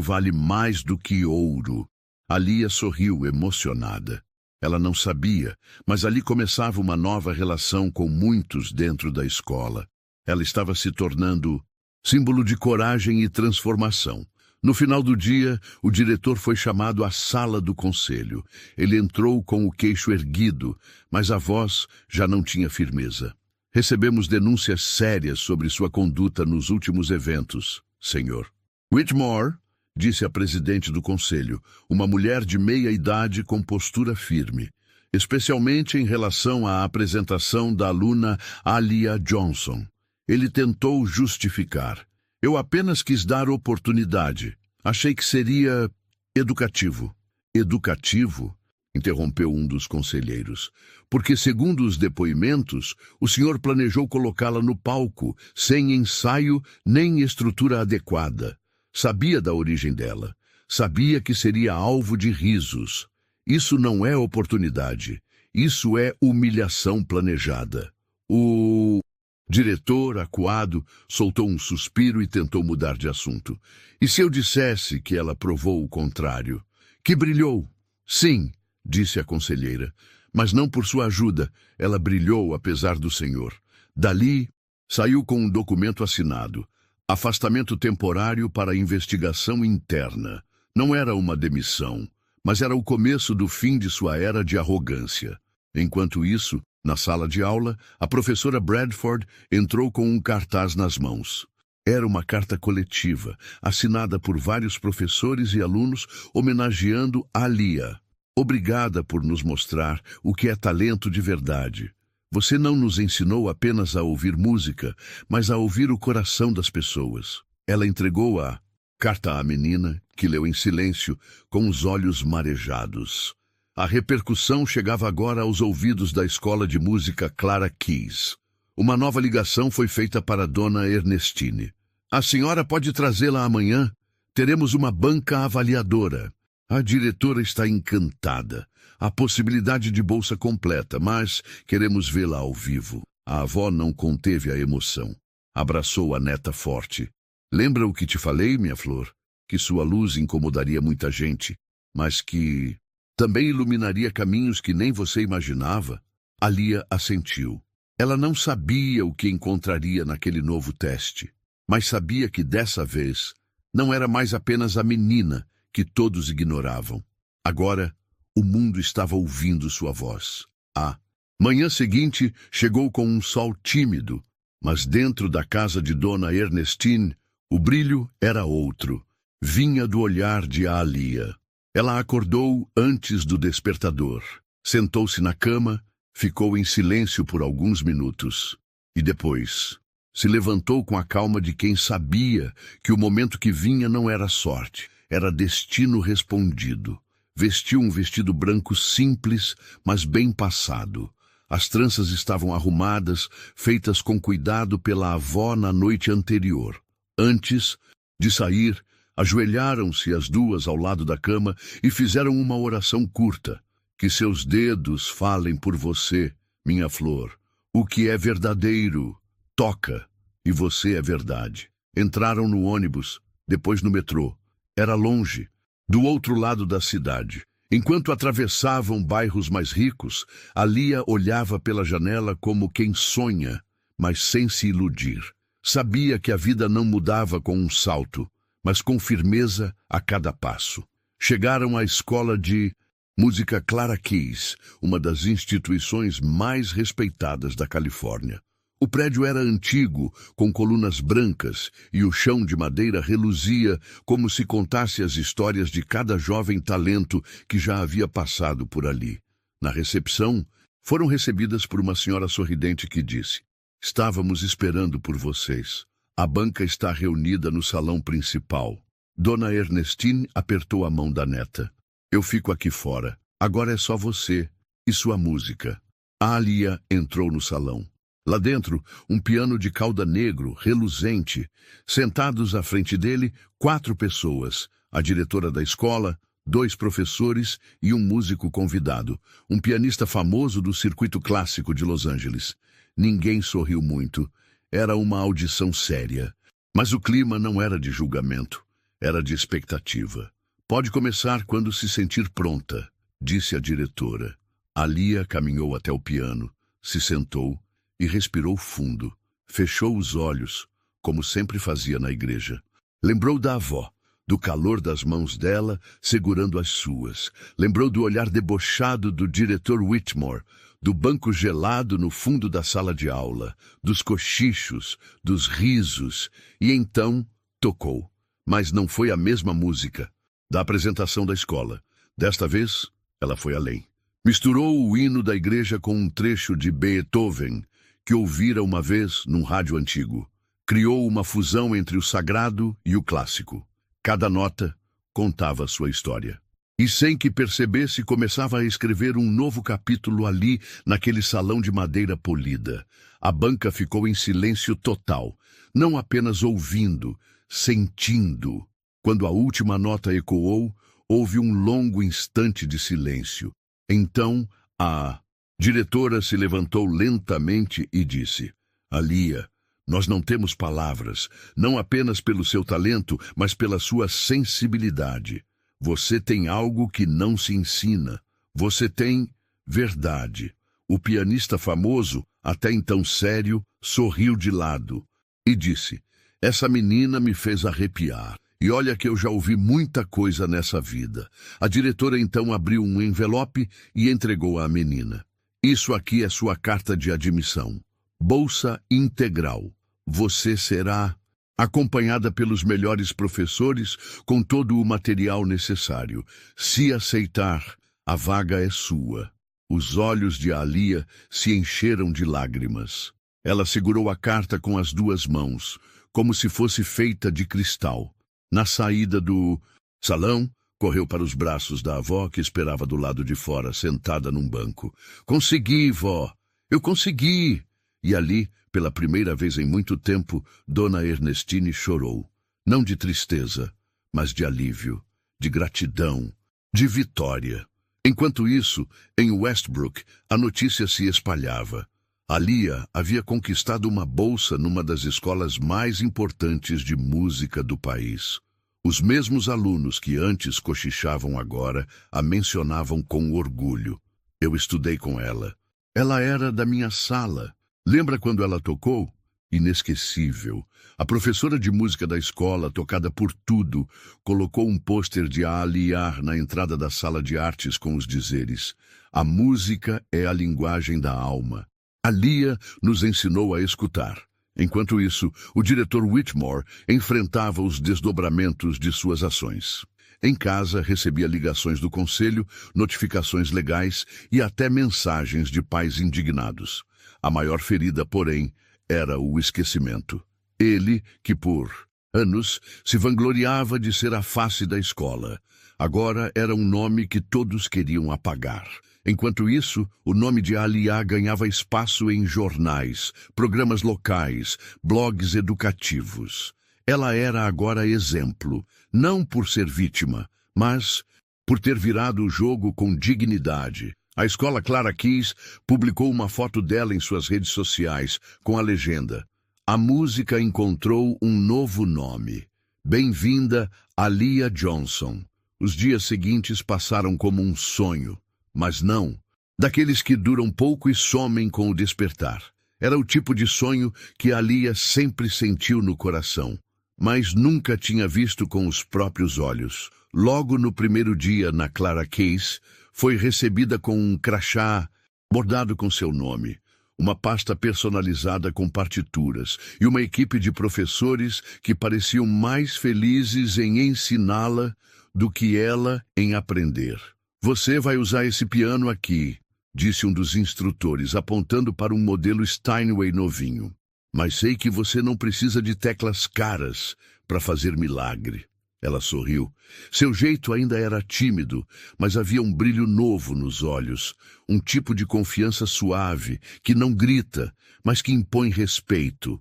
vale mais do que ouro. Alia sorriu, emocionada. Ela não sabia, mas ali começava uma nova relação com muitos dentro da escola. Ela estava se tornando símbolo de coragem e transformação. No final do dia, o diretor foi chamado à sala do conselho. Ele entrou com o queixo erguido, mas a voz já não tinha firmeza. Recebemos denúncias sérias sobre sua conduta nos últimos eventos, senhor. Whitmore, disse a presidente do conselho, uma mulher de meia idade com postura firme, especialmente em relação à apresentação da aluna Alia Johnson. Ele tentou justificar. Eu apenas quis dar oportunidade. Achei que seria educativo. Educativo? Interrompeu um dos conselheiros. Porque, segundo os depoimentos, o senhor planejou colocá-la no palco, sem ensaio nem estrutura adequada. Sabia da origem dela. Sabia que seria alvo de risos. Isso não é oportunidade. Isso é humilhação planejada. O diretor, acuado, soltou um suspiro e tentou mudar de assunto. E se eu dissesse que ela provou o contrário? Que brilhou? Sim, disse a conselheira, mas não por sua ajuda. Ela brilhou apesar do senhor. Dali, saiu com um documento assinado. Afastamento temporário para investigação interna. Não era uma demissão, mas era o começo do fim de sua era de arrogância. Enquanto isso, na sala de aula, a professora Bradford entrou com um cartaz nas mãos. Era uma carta coletiva, assinada por vários professores e alunos, homenageando Alia. Obrigada por nos mostrar o que é talento de verdade. Você não nos ensinou apenas a ouvir música, mas a ouvir o coração das pessoas. Ela entregou a carta à menina, que leu em silêncio, com os olhos marejados. A repercussão chegava agora aos ouvidos da escola de música Clara Keys. Uma nova ligação foi feita para Dona Ernestine. A senhora pode trazê-la amanhã? Teremos uma banca avaliadora. A diretora está encantada. A possibilidade de bolsa completa, mas queremos vê-la ao vivo. A avó não conteve a emoção. Abraçou a neta forte. Lembra o que te falei, minha flor? Que sua luz incomodaria muita gente, mas que também iluminaria caminhos que nem você imaginava? A Lia assentiu. Ela não sabia o que encontraria naquele novo teste, mas sabia que dessa vez não era mais apenas a menina que todos ignoravam. Agora, o mundo estava ouvindo sua voz. A manhã seguinte chegou com um sol tímido, mas dentro da casa de Dona Ernestine, o brilho era outro. Vinha do olhar de Alia. Ela acordou antes do despertador. Sentou-se na cama, ficou em silêncio por alguns minutos. E depois se levantou com a calma de quem sabia que o momento que vinha não era sorte, era destino respondido. Vestiu um vestido branco simples, mas bem passado. As tranças estavam arrumadas, feitas com cuidado pela avó na noite anterior. Antes de sair, ajoelharam-se as duas ao lado da cama e fizeram uma oração curta. Que seus dedos falem por você, minha flor. O que é verdadeiro, toca, e você é verdade. Entraram no ônibus, depois no metrô. Era longe, do outro lado da cidade. Enquanto atravessavam bairros mais ricos, a Lia olhava pela janela como quem sonha, mas sem se iludir. Sabia que a vida não mudava com um salto, mas com firmeza a cada passo. Chegaram à escola de música Clara Keys, uma das instituições mais respeitadas da Califórnia. O prédio era antigo, com colunas brancas, e o chão de madeira reluzia como se contasse as histórias de cada jovem talento que já havia passado por ali. Na recepção, foram recebidas por uma senhora sorridente que disse: "Estávamos esperando por vocês. A banca está reunida no salão principal." Dona Ernestine apertou a mão da neta. "Eu fico aqui fora. Agora é só você e sua música." A Alia entrou no salão. Lá dentro, um piano de cauda negro, reluzente. Sentados à frente dele, 4 pessoas. A diretora da escola, 2 professores e um músico convidado. Um pianista famoso do circuito clássico de Los Angeles. Ninguém sorriu muito. Era uma audição séria. Mas o clima não era de julgamento. Era de expectativa. "Pode começar quando se sentir pronta", disse a diretora. A Lia caminhou até o piano, se sentou e respirou fundo. Fechou os olhos, como sempre fazia na igreja. Lembrou da avó, do calor das mãos dela segurando as suas. Lembrou do olhar debochado do diretor Whitmore, do banco gelado no fundo da sala de aula, dos cochichos, dos risos, e então tocou. Mas não foi a mesma música da apresentação da escola. Desta vez, ela foi além. Misturou o hino da igreja com um trecho de Beethoven, que ouvira uma vez num rádio antigo. Criou uma fusão entre o sagrado e o clássico. Cada nota contava sua história. E sem que percebesse, começava a escrever um novo capítulo ali, naquele salão de madeira polida. A banca ficou em silêncio total, não apenas ouvindo, sentindo. Quando a última nota ecoou, houve um longo instante de silêncio. Então, a diretora se levantou lentamente e disse: "Alia, nós não temos palavras, não apenas pelo seu talento, mas pela sua sensibilidade. Você tem algo que não se ensina. Você tem verdade." O pianista famoso, até então sério, sorriu de lado e disse: "Essa menina me fez arrepiar. E olha que eu já ouvi muita coisa nessa vida." A diretora então abriu um envelope e entregou à menina. "Isso aqui é sua carta de admissão. Bolsa integral. Você será acompanhada pelos melhores professores com todo o material necessário. Se aceitar, a vaga é sua." Os olhos de Alia se encheram de lágrimas. Ela segurou a carta com as 2 mãos, como se fosse feita de cristal. Na saída do salão, correu para os braços da avó, que esperava do lado de fora, sentada num banco. "Consegui, vó! Eu consegui!" E ali, pela primeira vez em muito tempo, Dona Ernestine chorou. Não de tristeza, mas de alívio, de gratidão, de vitória. Enquanto isso, em Westbrook, a notícia se espalhava. A Lia havia conquistado uma bolsa numa das escolas mais importantes de música do país. Os mesmos alunos que antes cochichavam agora a mencionavam com orgulho. Eu estudei com ela. Ela era da minha sala. Lembra quando ela tocou? Inesquecível. A professora de música da escola, tocada por tudo, colocou um pôster de Aaliyah na entrada da sala de artes com os dizeres: "A música é a linguagem da alma." Aaliyah nos ensinou a escutar. Enquanto isso, o diretor Whitmore enfrentava os desdobramentos de suas ações. Em casa, recebia ligações do conselho, notificações legais e até mensagens de pais indignados. A maior ferida, porém, era o esquecimento. Ele, que por anos se vangloriava de ser a face da escola, agora era um nome que todos queriam apagar. Enquanto isso, o nome de Aaliyah ganhava espaço em jornais, programas locais, blogs educativos. Ela era agora exemplo, não por ser vítima, mas por ter virado o jogo com dignidade. A escola Clara Keys publicou uma foto dela em suas redes sociais, com a legenda: "A música encontrou um novo nome. Bem-vinda, Aaliyah Johnson." Os dias seguintes passaram como um sonho. Mas não, daqueles que duram pouco e somem com o despertar. Era o tipo de sonho que Aaliyah sempre sentiu no coração, mas nunca tinha visto com os próprios olhos. Logo no primeiro dia na Clara Keys, foi recebida com um crachá bordado com seu nome, uma pasta personalizada com partituras e uma equipe de professores que pareciam mais felizes em ensiná-la do que ela em aprender. "Você vai usar esse piano aqui", disse um dos instrutores, apontando para um modelo Steinway novinho. "Mas sei que você não precisa de teclas caras para fazer milagre." Ela sorriu. Seu jeito ainda era tímido, mas havia um brilho novo nos olhos, um tipo de confiança suave, que não grita, mas que impõe respeito.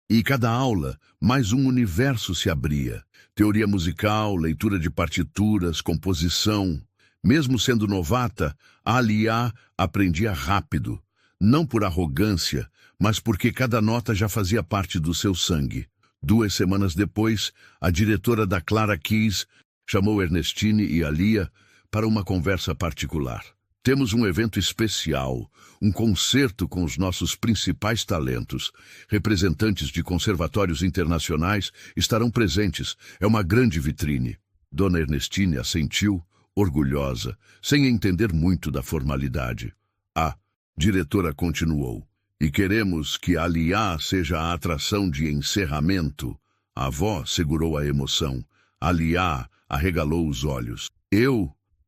E cada aula, mais um universo se abria. Teoria musical, leitura de partituras, composição. Mesmo sendo novata, Aaliyah aprendia rápido, não por arrogância, mas porque cada nota já fazia parte do seu sangue. 2 semanas depois, a diretora da Clara Keys chamou Ernestine e Aaliyah para uma conversa particular. "Temos um evento especial, um concerto com os nossos principais talentos. Representantes de conservatórios internacionais estarão presentes. É uma grande vitrine." Dona Ernestine assentiu, orgulhosa, sem entender muito da formalidade. A diretora continuou: "E queremos que Aaliyah seja a atração de encerramento." A avó segurou a emoção. Aaliyah arregalou os olhos.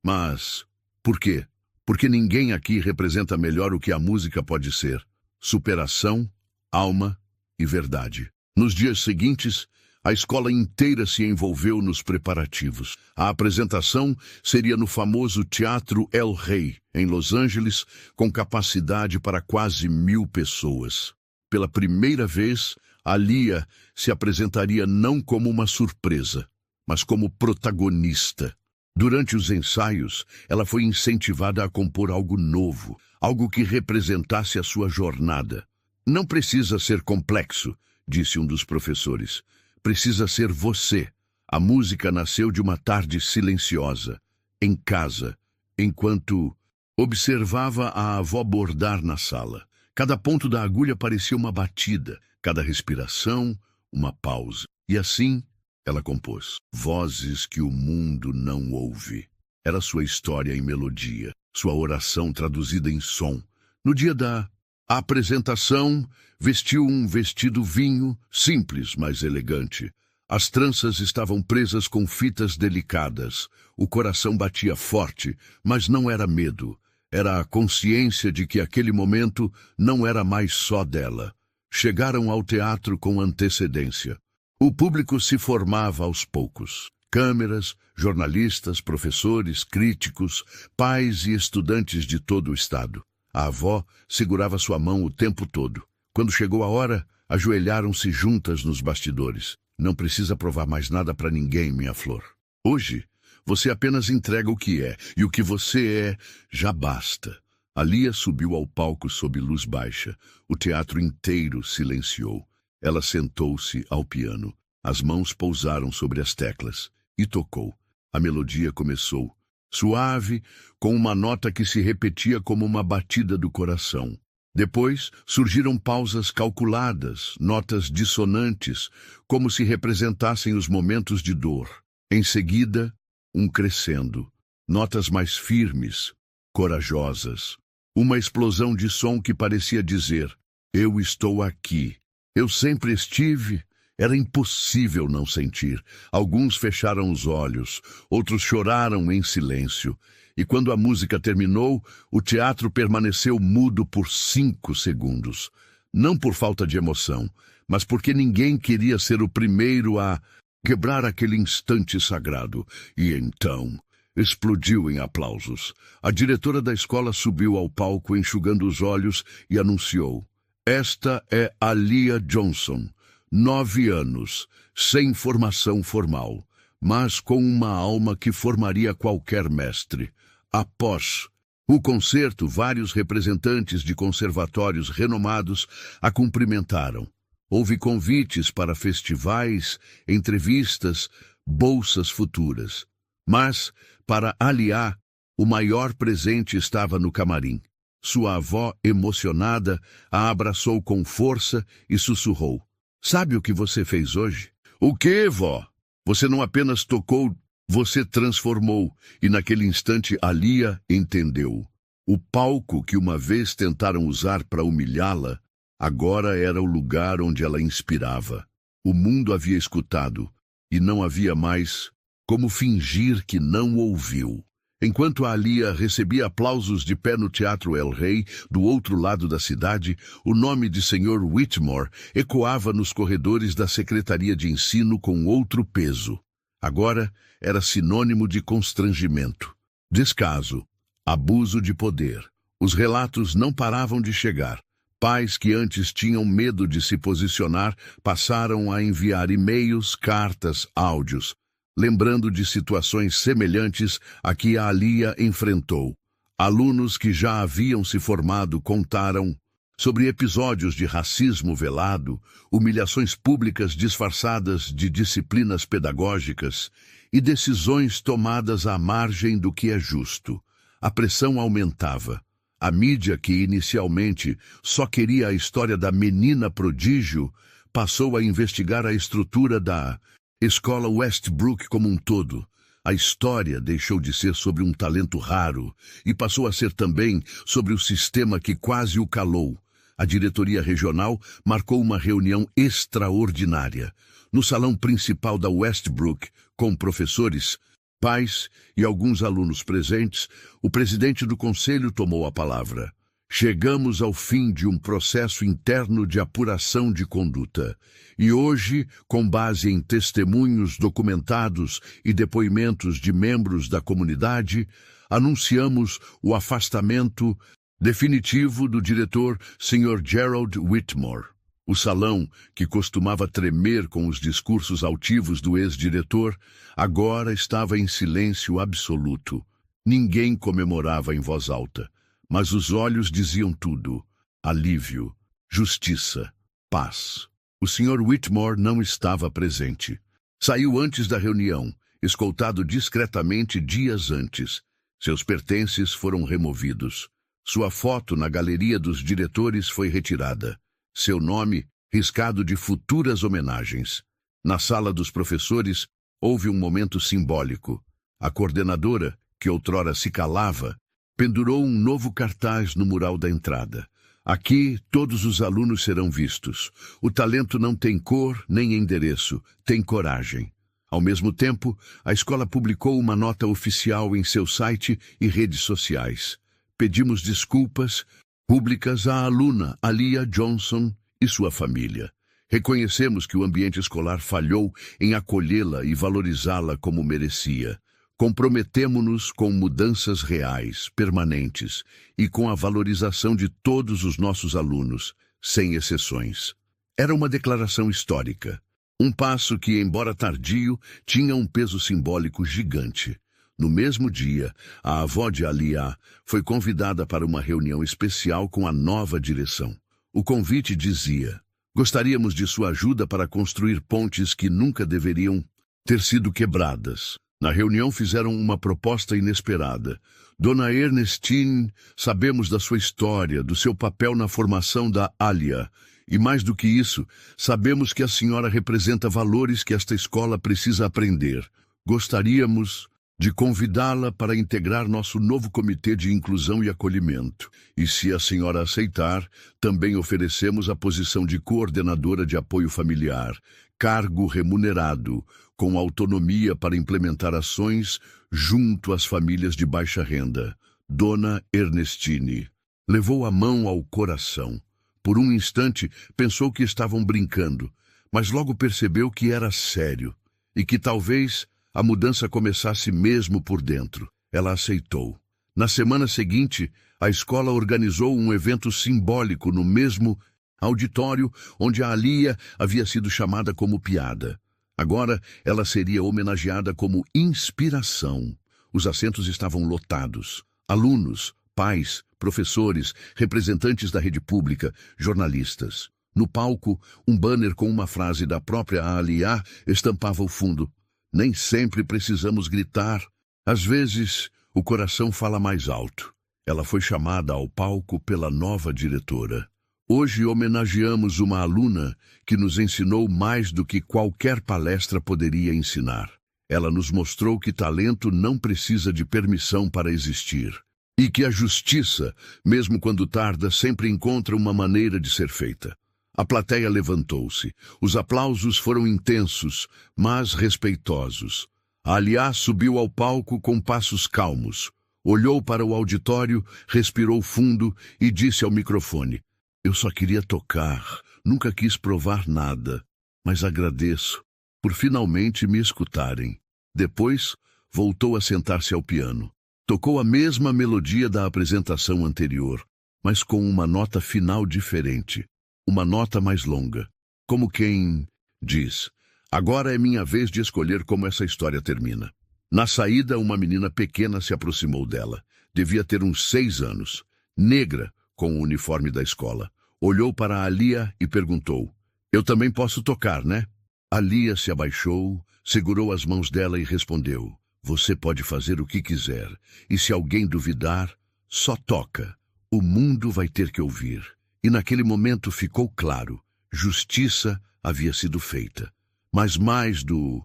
Mas por quê? Porque ninguém aqui representa melhor o que a música pode ser: superação, alma e verdade." Nos dias seguintes, a escola inteira se envolveu nos preparativos. A apresentação seria no famoso Teatro El Rey, em Los Angeles, com capacidade para quase 1000 pessoas. Pela primeira vez, Aaliyah se apresentaria não como uma surpresa, mas como protagonista. Durante os ensaios, ela foi incentivada a compor algo novo, algo que representasse a sua jornada. "Não precisa ser complexo", disse um dos professores. "Precisa ser você." A música nasceu de uma tarde silenciosa, em casa, enquanto observava a avó bordar na sala. Cada ponto da agulha parecia uma batida, cada respiração, uma pausa. E assim, ela compôs Vozes que o Mundo Não Ouve. Era sua história em melodia, sua oração traduzida em som. No dia da apresentação, vestiu um vestido vinho, simples, mas elegante. As tranças estavam presas com fitas delicadas. O coração batia forte, mas não era medo. Era a consciência de que aquele momento não era mais só dela. Chegaram ao teatro com antecedência. O público se formava aos poucos. Câmeras, jornalistas, professores, críticos, pais e estudantes de todo o estado. A avó segurava sua mão o tempo todo. Quando chegou a hora, ajoelharam-se juntas nos bastidores. Não precisa provar mais nada para ninguém, minha flor. Hoje, você apenas entrega o que é, e o que você é já basta. Alia subiu ao palco sob luz baixa. O teatro inteiro silenciou. Ela sentou-se ao piano. As mãos pousaram sobre as teclas e tocou. A melodia começou, suave, com uma nota que se repetia como uma batida do coração. Depois surgiram pausas calculadas, notas dissonantes, como se representassem os momentos de dor. Em seguida, um crescendo, notas mais firmes, corajosas. Uma explosão de som que parecia dizer: eu estou aqui. Eu sempre estive. Era impossível não sentir. Alguns fecharam os olhos, outros choraram em silêncio. E quando a música terminou, o teatro permaneceu mudo por 5 segundos. Não por falta de emoção, mas porque ninguém queria ser o primeiro a quebrar aquele instante sagrado. E então explodiu em aplausos. A diretora da escola subiu ao palco enxugando os olhos e anunciou: esta é Alia Johnson. 9 anos, sem formação formal, mas com uma alma que formaria qualquer mestre. Após o concerto, vários representantes de conservatórios renomados a cumprimentaram. Houve convites para festivais, entrevistas, bolsas futuras. Mas, para Alia, o maior presente estava no camarim. Sua avó, emocionada, a abraçou com força e sussurrou: sabe o que você fez hoje? O quê, vó? Você não apenas tocou, você transformou. E naquele instante Alia entendeu. O palco que uma vez tentaram usar para humilhá-la, agora era o lugar onde ela inspirava. O mundo havia escutado, e não havia mais como fingir que não ouviu. Enquanto Alia recebia aplausos de pé no Teatro El Rey, do outro lado da cidade, o nome de Sr. Whitmore ecoava nos corredores da Secretaria de Ensino com outro peso. Agora era sinônimo de constrangimento, descaso, abuso de poder. Os relatos não paravam de chegar. Pais que antes tinham medo de se posicionar passaram a enviar e-mails, cartas, áudios, lembrando de situações semelhantes a que a Alia enfrentou. Alunos que já haviam se formado contaram sobre episódios de racismo velado, humilhações públicas disfarçadas de disciplinas pedagógicas e decisões tomadas à margem do que é justo. A pressão aumentava. A mídia, que inicialmente só queria a história da menina prodígio, passou a investigar a estrutura da Escola Westbrook como um todo. A história deixou de ser sobre um talento raro e passou a ser também sobre o sistema que quase o calou. A diretoria regional marcou uma reunião extraordinária no salão principal da Westbrook, com professores, pais e alguns alunos presentes. O presidente do conselho tomou a palavra. Chegamos ao fim de um processo interno de apuração de conduta. E hoje, com base em testemunhos documentados e depoimentos de membros da comunidade, anunciamos o afastamento definitivo do diretor Sr. Gerald Whitmore. O salão, que costumava tremer com os discursos altivos do ex-diretor, agora estava em silêncio absoluto. Ninguém comemorava em voz alta, mas os olhos diziam tudo: alívio, justiça, paz. O Sr. Whitmore não estava presente. Saiu antes da reunião, escoltado discretamente dias antes. Seus pertences foram removidos. Sua foto na galeria dos diretores foi retirada. Seu nome riscado de futuras homenagens. Na sala dos professores, houve um momento simbólico. A coordenadora, que outrora se calava, pendurou um novo cartaz no mural da entrada. Aqui, todos os alunos serão vistos. O talento não tem cor nem endereço, tem coragem. Ao mesmo tempo, a escola publicou uma nota oficial em seu site e redes sociais. Pedimos desculpas públicas à aluna Alia Johnson e sua família. Reconhecemos que o ambiente escolar falhou em acolhê-la e valorizá-la como merecia. Comprometemo-nos com mudanças reais, permanentes, e com a valorização de todos os nossos alunos, sem exceções. Era uma declaração histórica. Um passo que, embora tardio, tinha um peso simbólico gigante. No mesmo dia, a avó de Alia foi convidada para uma reunião especial com a nova direção. O convite dizia: gostaríamos de sua ajuda para construir pontes que nunca deveriam ter sido quebradas. Na reunião fizeram uma proposta inesperada. Dona Ernestine, sabemos da sua história, do seu papel na formação da Alia. E mais do que isso, sabemos que a senhora representa valores que esta escola precisa aprender. Gostaríamos de convidá-la para integrar nosso novo comitê de inclusão e acolhimento. E se a senhora aceitar, também oferecemos a posição de coordenadora de apoio familiar, cargo remunerado, com autonomia para implementar ações junto às famílias de baixa renda. Dona Ernestine levou a mão ao coração. Por um instante, pensou que estavam brincando, mas logo percebeu que era sério e que talvez a mudança começasse mesmo por dentro. Ela aceitou. Na semana seguinte, a escola organizou um evento simbólico no mesmo auditório onde a Alia havia sido chamada como piada. Agora, ela seria homenageada como inspiração. Os assentos estavam lotados. Alunos, pais, professores, representantes da rede pública, jornalistas. No palco, um banner com uma frase da própria Alia estampava o fundo. Nem sempre precisamos gritar. Às vezes, o coração fala mais alto. Ela foi chamada ao palco pela nova diretora. Hoje homenageamos uma aluna que nos ensinou mais do que qualquer palestra poderia ensinar. Ela nos mostrou que talento não precisa de permissão para existir. E que a justiça, mesmo quando tarda, sempre encontra uma maneira de ser feita. A plateia levantou-se. Os aplausos foram intensos, mas respeitosos. A Alia subiu ao palco com passos calmos. Olhou para o auditório, respirou fundo e disse ao microfone: eu só queria tocar, nunca quis provar nada, mas agradeço por finalmente me escutarem. Depois, voltou a sentar-se ao piano. Tocou a mesma melodia da apresentação anterior, mas com uma nota final diferente. Uma nota mais longa, como quem diz: agora é minha vez de escolher como essa história termina. Na saída, uma menina pequena se aproximou dela. Devia ter uns 6 anos, negra, com o uniforme da escola. Olhou para a Alia e perguntou: eu também posso tocar, né? Alia se abaixou, segurou as mãos dela e respondeu: você pode fazer o que quiser, e se alguém duvidar, só toca. O mundo vai ter que ouvir. E naquele momento ficou claro, justiça havia sido feita. Mas mais do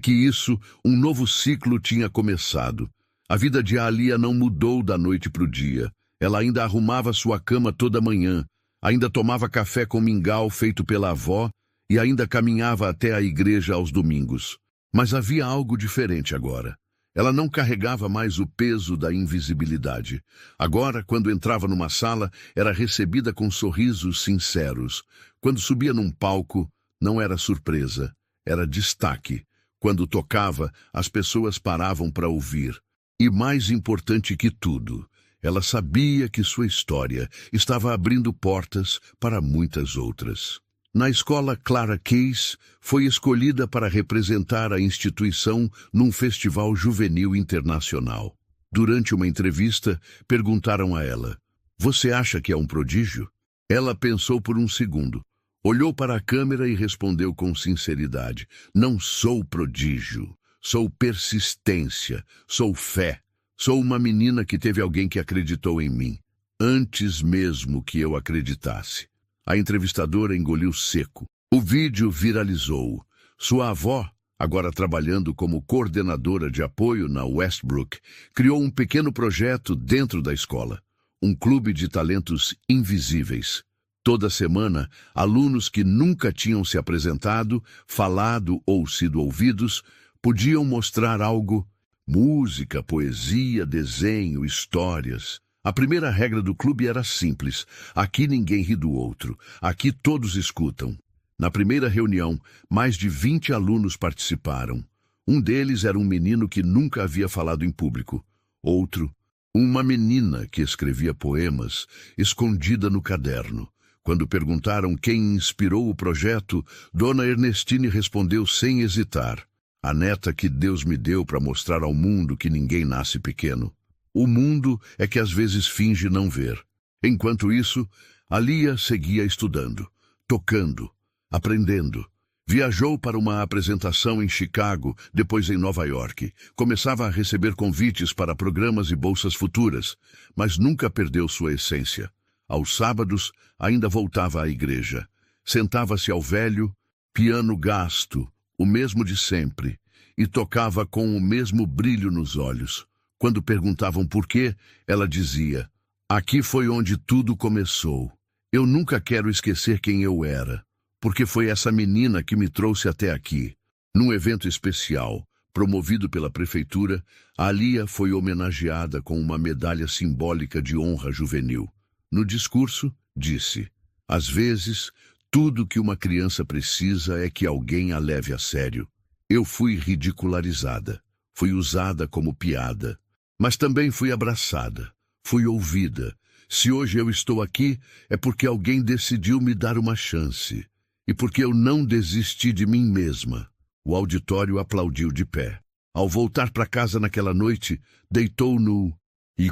que isso, um novo ciclo tinha começado. A vida de Alia não mudou da noite para o dia. Ela ainda arrumava sua cama toda manhã, ainda tomava café com mingau feito pela avó e ainda caminhava até a igreja aos domingos. Mas havia algo diferente agora. Ela não carregava mais o peso da invisibilidade. Agora, quando entrava numa sala, era recebida com sorrisos sinceros. Quando subia num palco, não era surpresa, era destaque. Quando tocava, as pessoas paravam para ouvir. E mais importante que tudo, ela sabia que sua história estava abrindo portas para muitas outras. Na escola, Clara Case foi escolhida para representar a instituição num festival juvenil internacional. Durante uma entrevista, perguntaram a ela: você acha que é um prodígio? Ela pensou por um segundo, olhou para a câmera e respondeu com sinceridade: não sou prodígio, sou persistência, sou fé. Sou uma menina que teve alguém que acreditou em mim, antes mesmo que eu acreditasse. A entrevistadora engoliu seco. O vídeo viralizou. Sua avó, agora trabalhando como coordenadora de apoio na Westbrook, criou um pequeno projeto dentro da escola, um clube de talentos invisíveis. Toda semana, alunos que nunca tinham se apresentado, falado ou sido ouvidos, podiam mostrar algo: música, poesia, desenho, histórias. A primeira regra do clube era simples: aqui ninguém ri do outro, aqui todos escutam. Na primeira reunião, mais de 20 alunos participaram. Um deles era um menino que nunca havia falado em público. Outro, uma menina que escrevia poemas, escondida no caderno. Quando perguntaram quem inspirou o projeto, Dona Ernestine respondeu sem hesitar: a neta que Deus me deu para mostrar ao mundo que ninguém nasce pequeno. O mundo é que às vezes finge não ver. Enquanto isso, a Lia seguia estudando, tocando, aprendendo. Viajou para uma apresentação em Chicago, depois em Nova York. Começava a receber convites para programas e bolsas futuras, mas nunca perdeu sua essência. Aos sábados, ainda voltava à igreja. Sentava-se ao velho piano gasto, o mesmo de sempre, e tocava com o mesmo brilho nos olhos. Quando perguntavam por quê, ela dizia: "Aqui foi onde tudo começou. Eu nunca quero esquecer quem eu era, porque foi essa menina que me trouxe até aqui." Num evento especial, promovido pela prefeitura, a Lia foi homenageada com uma medalha simbólica de honra juvenil. No discurso, disse: "Às vezes, tudo que uma criança precisa é que alguém a leve a sério. Eu fui ridicularizada, fui usada como piada, mas também fui abraçada, fui ouvida. Se hoje eu estou aqui, é porque alguém decidiu me dar uma chance, e porque eu não desisti de mim mesma." O auditório aplaudiu de pé. Ao voltar para casa naquela noite, deitou no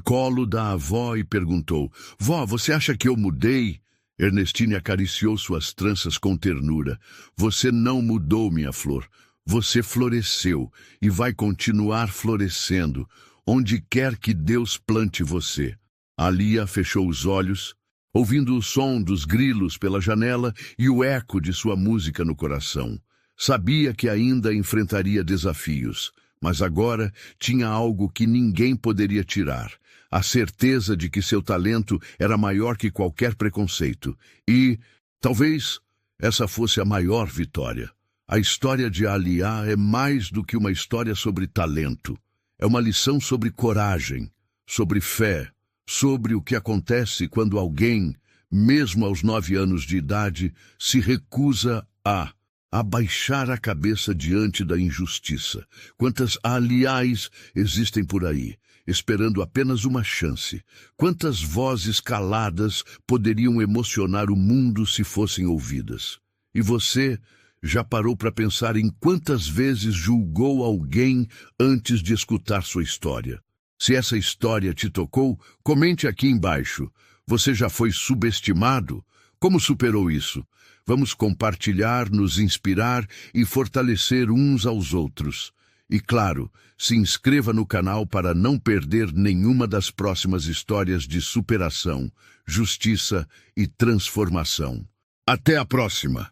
colo da avó e perguntou: "Vó, você acha que eu mudei?" Ernestine acariciou suas tranças com ternura. "Você não mudou, minha flor. Você floresceu e vai continuar florescendo, onde quer que Deus plante você." A Lia fechou os olhos, ouvindo o som dos grilos pela janela e o eco de sua música no coração. Sabia que ainda enfrentaria desafios, mas agora tinha algo que ninguém poderia tirar: a certeza de que seu talento era maior que qualquer preconceito. E, talvez, essa fosse a maior vitória. A história de Alia é mais do que uma história sobre talento. É uma lição sobre coragem, sobre fé, sobre o que acontece quando alguém, mesmo aos 9 anos de idade, se recusa a abaixar a cabeça diante da injustiça. Quantas Aliás existem por aí, esperando apenas uma chance? Quantas vozes caladas poderiam emocionar o mundo se fossem ouvidas? E você já parou para pensar em quantas vezes julgou alguém antes de escutar sua história? Se essa história te tocou, comente aqui embaixo. Você já foi subestimado? Como superou isso? Vamos compartilhar, nos inspirar e fortalecer uns aos outros. E claro, se inscreva no canal para não perder nenhuma das próximas histórias de superação, justiça e transformação. Até a próxima!